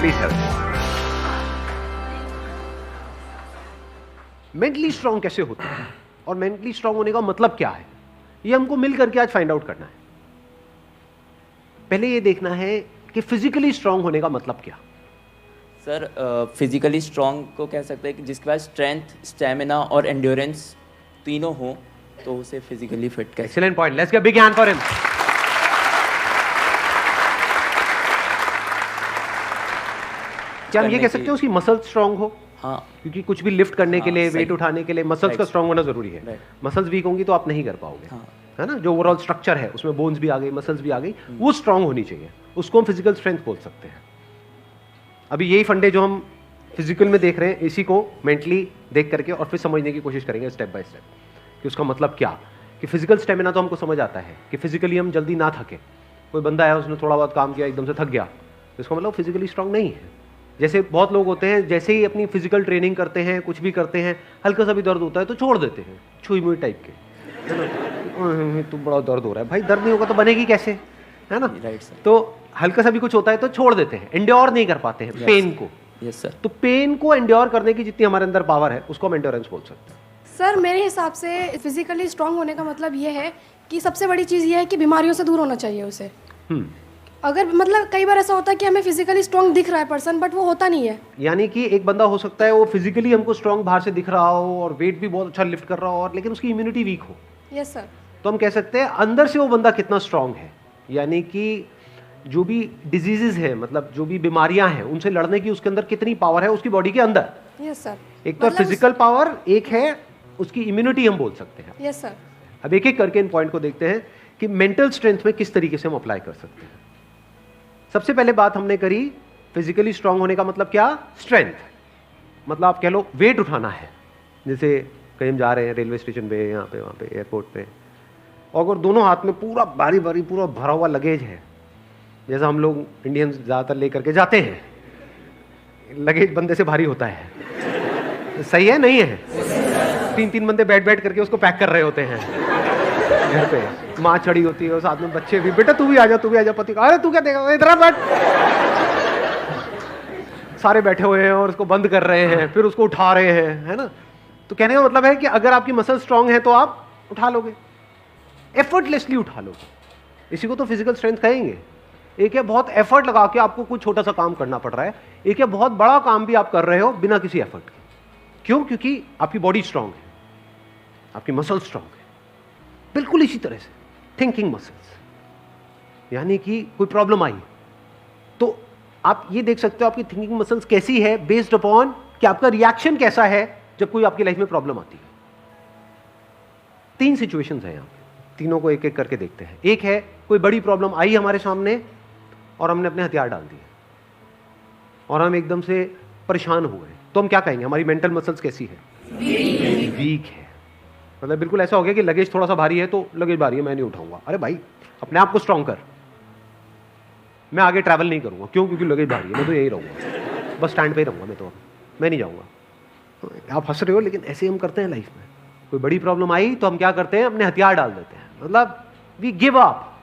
Please help. Mentally strong कैसे होते हैं और मेंटली स्ट्रांग होने का मतलब क्या है, ये हमको मिल करके आज फाइंड आउट करना है। पहले ये देखना है कि फिजिकली स्ट्रांग होने का मतलब क्या। सर फिजिकली स्ट्रांग को कह सकते हैं कि जिसके पास स्ट्रेंथ, स्टेमिना और एंड्योरेंस तीनों हो तो उसे फिजिकली फिट कह। Excellent point, let's give big hand for him. क्या हम ये कह सकते हैं उसकी मसल स्ट्रांग हो? हाँ, क्योंकि कुछ भी लिफ्ट करने के लिए, सही। वेट उठाने के लिए मसल्स का स्ट्रांग होना जरूरी है। मसल्स वीक होंगी तो आप नहीं कर पाओगे, हाँ। है ना। जो ओवरऑल स्ट्रक्चर है उसमें बोन्स भी आ गई, मसल्स भी आ गई, वो स्ट्रांग होनी चाहिए, उसको हम फिजिकल स्ट्रेंथ बोल सकते हैं। अभी यही फंडे जो हम फिजिकल में देख रहे हैं, इसी को मेंटली देख करके और फिर समझने की कोशिश करेंगे स्टेप बाय स्टेप कि उसका मतलब क्या। कि फिजिकल स्टेमिना तो हमको समझ आता है कि फिजिकली हम जल्दी ना थके। कोई बंदा है उसने थोड़ा बहुत काम किया एकदम से थक गया तो इसका मतलब फिजिकली स्ट्रांग नहीं है। जैसे बहुत लोग होते हैं, जैसे ही अपनी फिजिकल ट्रेनिंग करते हैं, कुछ भी करते हैं, हल्का सा भी दर्द होता है तो छोड़ देते हैं, छुई मुई टाइप के, है ना। तो बड़ा दर्द हो रहा है, भाई दर्द नहीं होगा तो बनेगी कैसे, है ना। Right sir. तो हल्का सा भी कुछ होता है तो छोड़ देते हैं, एंड्योर नहीं कर पाते हैं पेन को। Yes sir. तो पेन को एंड्योर करने की जितनी हमारे अंदर पावर है उसको हम एंड्योरेंस बोल सकते हैं। सर मेरे हिसाब से फिजिकली स्ट्रांग होने का मतलब ये है कि सबसे बड़ी चीज़ ये है कि बीमारियों से दूर होना चाहिए उसे। अगर मतलब कई बार ऐसा होता है कि हमें फिजिकली स्ट्रांग दिख रहा है पर्सन, बट वो होता नहीं है। यानी कि एक बंदा हो सकता है वो फिजिकली हमको स्ट्रांग बाहर से दिख रहा हो और वेट भी बहुत अच्छा लिफ्ट कर रहा हो, और लेकिन उसकी इम्यूनिटी वीक हो। Yes sir. तो हम कह सकते हैं अंदर से वो बंदा कितना स्ट्रांग है। यानी कि जो भी डिजीजेज है, मतलब जो भी बीमारियां हैं, उनसे लड़ने की उसके अंदर कितनी पावर है उसकी बॉडी के अंदर। Yes sir. एक तो फिजिकल पावर, एक है उसकी इम्यूनिटी हम बोल सकते हैं। Yes sir. अब एक एक करके इन पॉइंट को देखते हैं कि मेंटल स्ट्रेंथ में किस तरीके से हम अप्लाई कर सकते हैं। सबसे पहले बात हमने करी फिजिकली स्ट्रांग होने का मतलब क्या, स्ट्रेंथ। मतलब आप कह लो वेट उठाना है। जैसे कहीं हम जा रहे हैं रेलवे स्टेशन पे, यहाँ पे, वहाँ पे, एयरपोर्ट पे, और अगर दोनों हाथ में पूरा भारी भारी पूरा भरा हुआ लगेज है, जैसा हम लोग इंडियंस ज़्यादातर लेकर के जाते हैं, लगेज बंदे से भारी होता है, सही है नहीं है। तीन तीन बंदे बैठ बैठ करके उसको पैक कर रहे होते हैं घर पे, माँ चढ़ी होती है और साथ में बच्चे भी, बेटा तू भी आ जा, तू भी आ जा, पति अरे तू क्या देगा, इधर बैठ। सारे बैठे हुए हैं और उसको बंद कर रहे हैं, फिर उसको उठा रहे हैं, है ना। तो कहने का मतलब है कि अगर आपकी मसल स्ट्रांग है तो आप उठा लोगे, एफर्टलेसली उठा लोगे। इसी को तो फिजिकल स्ट्रेंथ कहेंगे। एक है बहुत एफर्ट लगा के आपको कुछ छोटा सा काम करना पड़ रहा है, एक है बहुत बड़ा काम भी आप कर रहे हो बिना किसी एफर्ट के। क्यों? क्योंकि आपकी बॉडी स्ट्रांग है, आपकी मसल स्ट्रांग है। बिल्कुल इसी तरह से थिंकिंग मसल्स, यानी कि कोई प्रॉब्लम आई तो आप ये देख सकते हो आपकी थिंकिंग मसल्स कैसी है, बेस्ड अपॉन कि आपका रिएक्शन कैसा है जब कोई आपकी लाइफ में प्रॉब्लम आती है। तीन सिचुएशंस हैं यहां पे, तीनों को एक एक करके देखते हैं। एक है कोई बड़ी प्रॉब्लम आई हमारे सामने और हमने अपने हथियार डाल दिए और हम एकदम से परेशान हो गए, तो हम क्या कहेंगे, हमारी मेंटल मसल्स कैसी है, वीक है। मतलब बिल्कुल ऐसा हो गया कि लगेज थोड़ा सा भारी है तो लगेज भारी है, मैं नहीं उठाऊंगा। अरे भाई अपने आप को स्ट्रांग कर, मैं आगे ट्रैवल नहीं करूंगा। क्यों? क्योंकि लगेज भारी है, मैं तो यही रहूंगा, बस स्टैंड पे ही रहूंगा, मैं नहीं जाऊंगा। तो आप हंस रहे हो, लेकिन ऐसे हम करते हैं लाइफ में। कोई बड़ी प्रॉब्लम आई तो हम क्या करते हैं, अपने हथियार डाल देते हैं, मतलब वी गिव अप,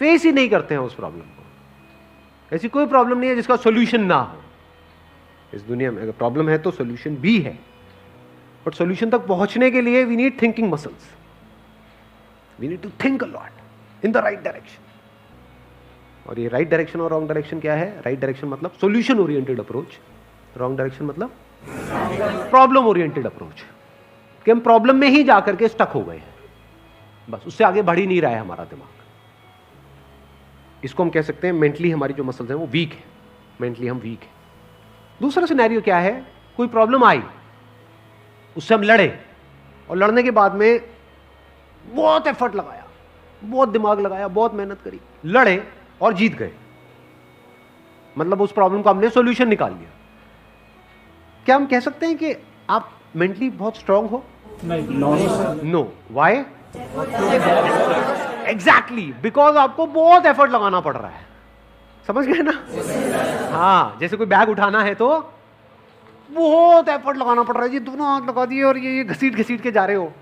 फेस ही नहीं करते हैं उस प्रॉब्लम को। ऐसी कोई प्रॉब्लम नहीं है जिसका सोल्यूशन ना हो इस दुनिया में। अगर प्रॉब्लम है तो सोल्यूशन भी है, बट सोल्यूशन तक पहुंचने के लिए we need thinking muscles, we need to think a lot in the right direction. और ये राइट डायरेक्शन और रॉन्ग डायरेक्शन क्या है? राइट डायरेक्शन मतलब solution oriented approach, wrong direction मतलब प्रॉब्लम ओरिएंटेड अप्रोच, कि हम प्रॉब्लम में ही जाकर के स्टक हो गए हैं, बस उससे आगे बढ़ ही नहीं रहा है हमारा दिमाग। इसको हम कह सकते हैं मेंटली हमारी जो मसल्स हैं वो वीक है, मेंटली हम वीक है। दूसरा सिनेरियो क्या है, कोई प्रॉब्लम आई, उससे हम लड़े और लड़ने के बाद में बहुत एफर्ट लगाया, बहुत दिमाग लगाया, बहुत मेहनत करी, लड़े और जीत गए, मतलब उस प्रॉब्लम का हमने सॉल्यूशन निकाल लिया। क्या हम कह सकते हैं कि आप मेंटली बहुत स्ट्रांग हो? नहीं, नो। व्हाई? एग्जैक्टली बिकॉज आपको बहुत एफर्ट लगाना पड़ रहा है। समझ गए ना? हाँ, जैसे कोई बैग उठाना है तो बहुत एफर्ट लगाना पड़ रहा है जी, दोनों हाथ लगा दिए और ये घसीट घसीट के जा रहे हो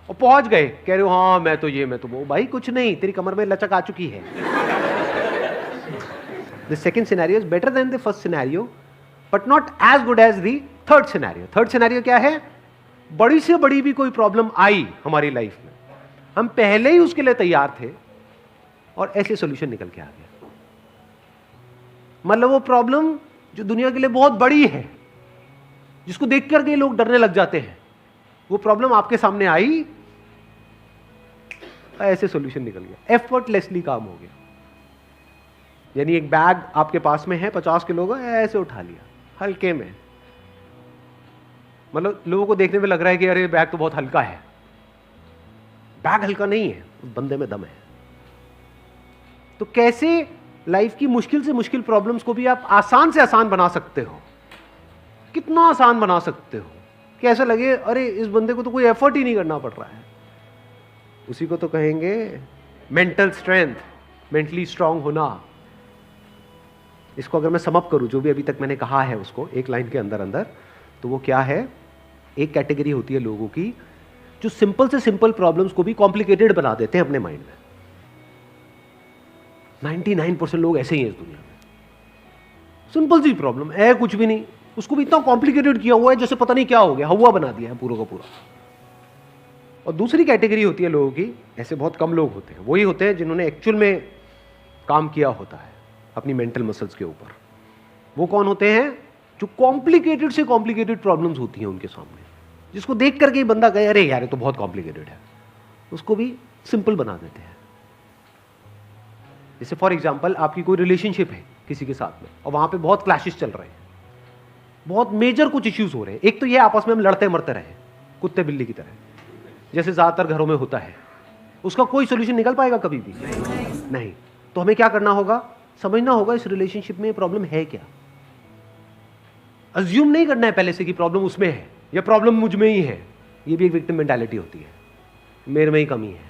और पहुंच गए, कह रहे हो हाँ मैं तो ये, मैं तो वो। भाई कुछ नहीं, तेरी कमर में लचक आ चुकी है। The second scenario is better than the first scenario but not as good as the third scenario. Third scenario क्या है? बड़ी से बड़ी भी कोई प्रॉब्लम आई हमारी लाइफ में, हम पहले ही उसके लिए तैयार थे और ऐसे सॉल्यूशन निकल के आ गया। मतलब वो प्रॉब्लम जो दुनिया के लिए बहुत बड़ी है, जिसको देख करके लोग डरने लग जाते हैं, वो प्रॉब्लम आपके सामने आई, ऐसे सॉल्यूशन निकल गया, एफर्टलेसली काम हो गया। यानी एक बैग आपके पास में है 50 किलो का, ऐसे उठा लिया हल्के में। मतलब लोगों को देखने में लग रहा है कि अरे बैग तो बहुत हल्का है। बैग हल्का नहीं है, उस बंदे में दम है। तो कैसे लाइफ की मुश्किल से मुश्किल प्रॉब्लम्स को भी आप आसान से आसान बना सकते हो? कितना आसान बना सकते हो कि ऐसा लगे अरे इस बंदे को तो कोई एफर्ट ही नहीं करना पड़ रहा है। उसी को तो कहेंगे मेंटल स्ट्रेंथ, मेंटली स्ट्रांग होना। इसको अगर मैं सम अप करूं, जो भी अभी तक मैंने कहा है उसको एक लाइन के अंदर अंदर, तो वो क्या है? एक कैटेगरी होती है लोगों की जो सिंपल से सिंपल प्रॉब्लम्स को भी कॉम्प्लिकेटेड बना देते हैं अपने माइंड में। 99% लोग ऐसे ही हैं इस दुनिया में। सिंपल सी प्रॉब्लम है, कुछ भी नहीं, उसको भी इतना कॉम्प्लिकेटेड किया हुआ है जैसे पता नहीं क्या हो गया, हवा बना दिया है पूरा का पूरा। और दूसरी कैटेगरी होती है लोगों की, ऐसे बहुत कम लोग होते हैं, वही होते हैं जिन्होंने एक्चुअल में काम किया होता है अपनी मेंटल मसल्स के ऊपर। वो कौन होते हैं? जो कॉम्प्लिकेटेड से कॉम्प्लिकेटेड प्रॉब्लम्स होती हैं उनके सामने, जिसको देख करके ही बंदा कहे अरे यार ये तो बहुत कॉम्प्लिकेटेड है, उसको भी सिंपल बना देते हैं। जैसे फॉर एग्जांपल आपकी कोई रिलेशनशिप है किसी के साथ में और वहां पे बहुत क्लैशेस चल रहे हैं, बहुत मेजर कुछ इश्यूज हो रहे हैं। एक तो ये आपस में हम लड़ते मरते रहे कुत्ते बिल्ली की तरह, जैसे ज्यादातर घरों में होता है। उसका कोई सोल्यूशन निकल पाएगा कभी भी? नहीं। तो हमें क्या करना होगा? समझना होगा इस रिलेशनशिप में प्रॉब्लम है क्या। अज्यूम नहीं करना है पहले से कि प्रॉब्लम उसमें है या प्रॉब्लम मुझ में ही है। ये भी एक विक्टिम मेंटालिटी होती है, मेरे में ही कमी है,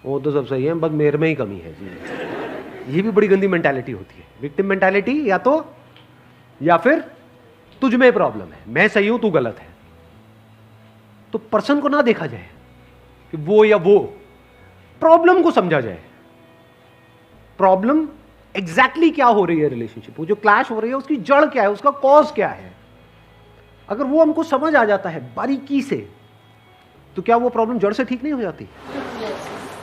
वो तो सब सही है बस मेरे में ही कमी है जी। ये भी बड़ी गंदी मेंटालिटी होती है, विक्टिम मेंटालिटी। या फिर तुझ में प्रॉब्लम है, मैं सही हूं तू गलत है। तो पर्सन को ना देखा जाए कि वो या वो, प्रॉब्लम को समझा जाए। प्रॉब्लम एग्जैक्टली क्या हो रही है रिलेशनशिप, वो जो क्लैश हो रही है उसकी जड़ क्या है, उसका कॉज क्या है। अगर वो हमको समझ आ जाता है बारीकी से, तो क्या वो प्रॉब्लम जड़ से ठीक नहीं हो जाती?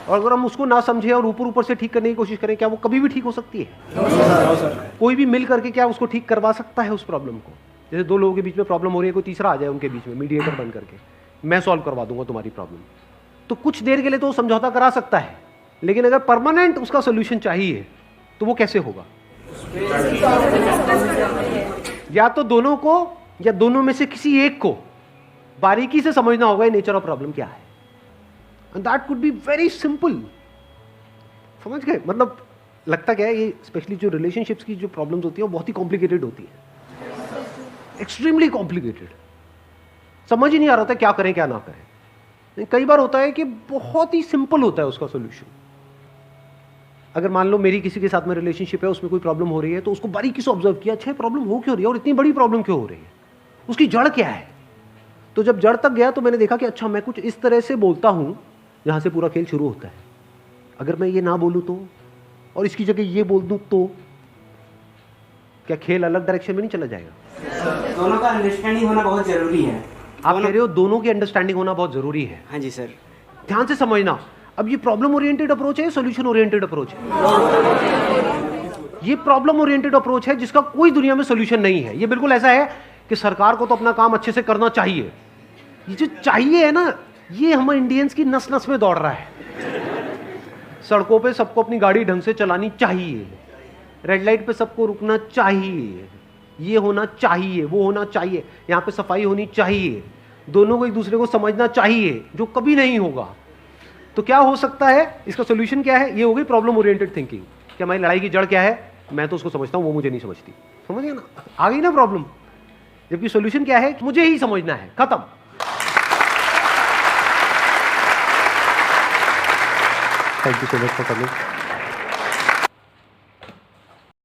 और अगर हम उसको ना समझे और ऊपर ऊपर से ठीक करने की कोशिश करें, क्या वो कभी भी ठीक हो सकती है? कोई भी मिल करके क्या उसको ठीक करवा सकता है उस प्रॉब्लम को? जैसे दो लोगों के बीच में प्रॉब्लम हो रही है, कोई तीसरा आ जाए उनके बीच में मीडिएटर बन करके, मैं सॉल्व करवा दूंगा तुम्हारी प्रॉब्लम, तो कुछ देर के लिए तो वो समझौता करा सकता है, लेकिन अगर परमानेंट उसका सोल्यूशन चाहिए तो वो कैसे होगा? या तो दोनों को या दोनों में से किसी एक को बारीकी से समझना होगा नेचर ऑफ प्रॉब्लम क्या है। And that could be very simple. समझ गए? मतलब लगता क्या है, ये स्पेशली जो रिलेशनशिप्स की जो प्रॉब्लम्स होती है वो बहुत ही कॉम्प्लिकेटेड होती है, एक्सट्रीमली कॉम्प्लिकेटेड। समझ ही नहीं आ रहा होता क्या करें क्या ना करें। कई बार होता है कि बहुत ही सिंपल होता है उसका सोल्यूशन। अगर मान लो मेरी किसी के साथ में रिलेशनशिप है, उसमें कोई प्रॉब्लम हो रही है, तो उसको बारीकी से ऑब्जर्व किया, अच्छा प्रॉब्लम हो क्यों रही है और इतनी बड़ी प्रॉब्लम क्यों हो रही है, उसकी जड़ क्या है। तो जब जड़ तक गया तो मैंने देखा कि अच्छा मैं कुछ इस तरह से बोलता हूं जहां से पूरा खेल शुरू होता है। अगर मैं ये ना बोलूं तो, और इसकी जगह ये बोल दूं तो क्या खेल अलग डायरेक्शन में नहीं चला जाएगा? दोनों का अंडरस्टैंडिंग होना बहुत जरूरी है। आप कह रहे हो दोनों की अंडरस्टैंडिंग होना बहुत जरूरी है। हाँ जी सर। ध्यान से समझना, अब ये प्रॉब्लम ओरिएंटेड अप्रोच है, सॉल्यूशन ओरिएंटेड अप्रोच है। ये प्रॉब्लम ओरिएंटेड अप्रोच है जिसका कोई दुनिया में सॉल्यूशन नहीं है। ये बिल्कुल ऐसा है कि सरकार को तो अपना काम अच्छे से करना चाहिए। ये जो चाहिए है ना, ये हम इंडियंस की नस नस में दौड़ रहा है। सड़कों पे सबको अपनी गाड़ी ढंग से चलानी चाहिए, रेड लाइट पे सबको रुकना चाहिए, ये होना चाहिए, वो होना चाहिए, यहाँ पे सफाई होनी चाहिए, दोनों को एक दूसरे को समझना चाहिए, जो कभी नहीं होगा। तो क्या हो सकता है, इसका सोल्यूशन क्या है? ये हो गई प्रॉब्लम ओरिएंटेड थिंकिंग कि हमारी लड़ाई की जड़ क्या है, मैं तो उसको समझता हूं वो मुझे नहीं समझती। समझ गए ना? आ गई ना प्रॉब्लम। जबकि सोल्यूशन क्या है? मुझे ही समझना है, खत्म। Thank you so much for coming.